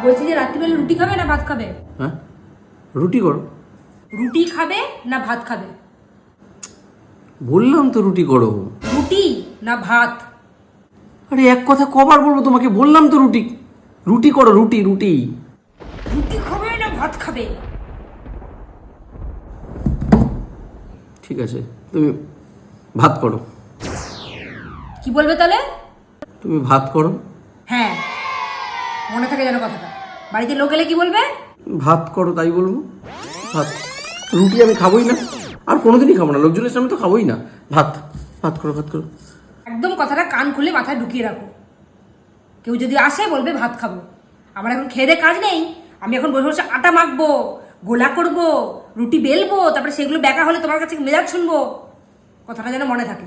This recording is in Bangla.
বলছি যে রাত্রিবেলা রুটি খাবে না ভাত খাবে? হ্যাঁ, রুটি করো। রুটি খাবে না ভাত খাবে? বললাম তো রুটি করো। রুটি না ভাত? আরে এক কথা কবার বলবো তোমাকে, বললাম তো রুটি। রুটি করো, রুটি রুটি। রুটি খাবে না ভাত খাবে? ঠিক আছে, তুমি ভাত করো। কি বলবে তাহলে? তুমি ভাত করো। হ্যাঁ, মনে থাকে যেন কথাটা। বাড়িতে লোক এলে কি বলবে? ভাত করো তাই বলবো। ভাত। রুটি আমি খাবোই না, আর কোনোদিনই খাবো না, লোকজনের সামনে তো খাবোই না। ভাত, ভাত করো, ভাত করো। একদম কথাটা কান খুলে মাথায় ঢুকিয়ে রাখো। কেউ যদি আসে বলবে ভাত খাবো। আমার এখন খেয়ে কাজ নেই। আমি এখন বসে বসে আটা মাখবো, গোলা করব, রুটি বেলবো, তারপরে সেগুলো বেঁকা হলে তোমার কাছে মেজাজ শুনবো। কথাটা যেন মনে থাকে।